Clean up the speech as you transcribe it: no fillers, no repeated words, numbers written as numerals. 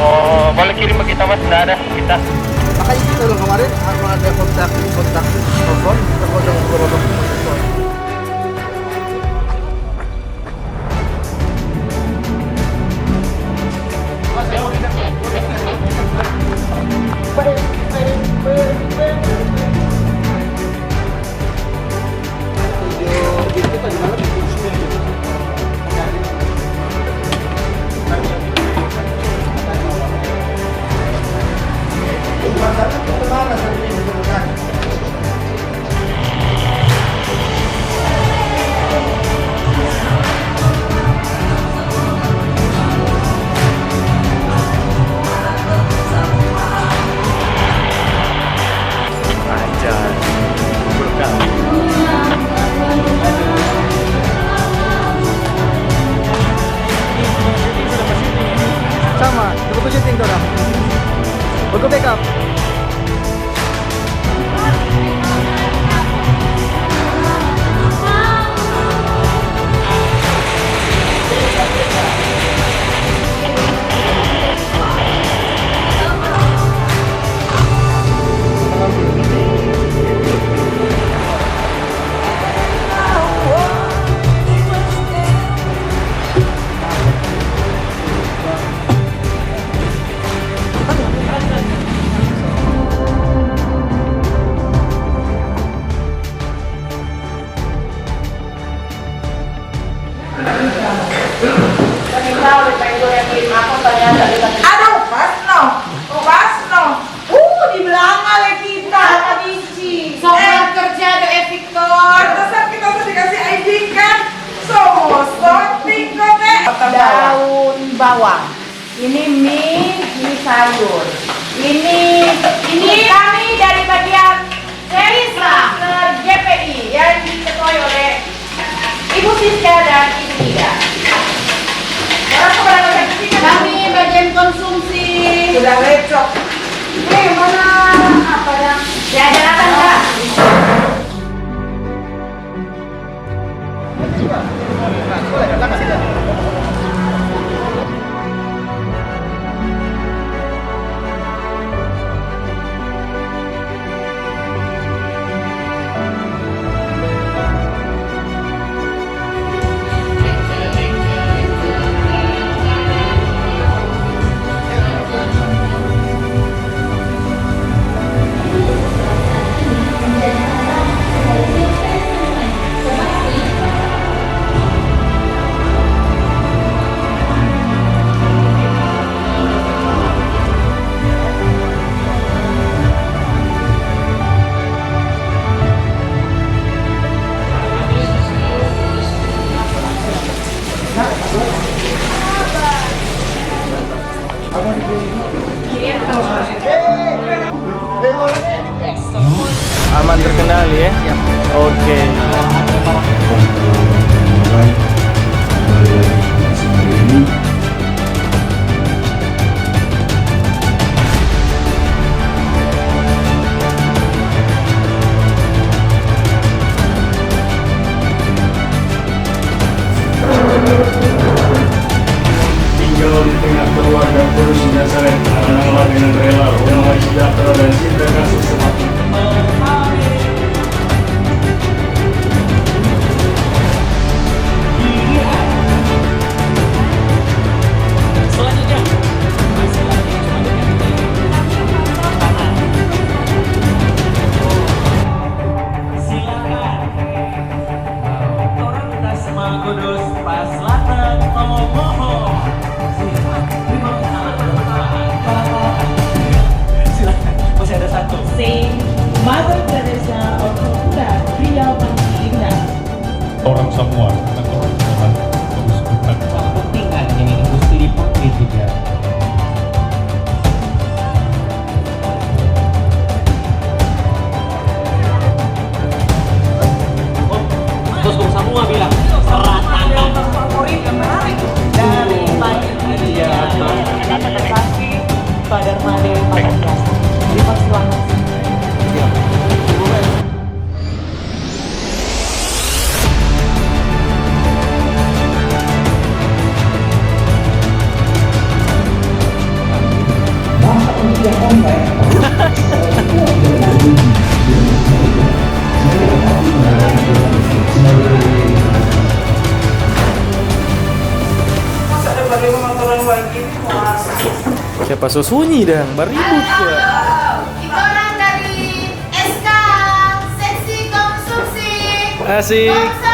Oh, boleh kirim ke kita mas, nggak ada kita. Makanya kita dong kemarin aku ada kontak telepon, aku udah ngobrol. Sama, coba syuting tuh dah. Bagus backup. Aduh, Pasno. Di belakang lagi kita habisi. Soal kerja ada Victor. Terus kita tuh dikasih ID kan. Sorting kok Daun bawang. Ini mie, ini sayur. Ini kami dari bagian Serisa GPI yang diketuai oleh Ibu Siska dan Ibu Ida. Kami bagian konsumsi. Sudah lecok. Mana apa yang diajarkan Kak? Aman terkendali ya? Oke. Tinggal di tengah keluarga penuh Nazaret, anak-anak dengan rela, damai sejahtera dan cinta kasih semakin Kudus Pas Selatan Tomoho. Silakan, masih ada satu. Siapa so sunyi dah, baru ribut ya. Itu orang dari SK Seksi Konsumsi Asik. Bangsa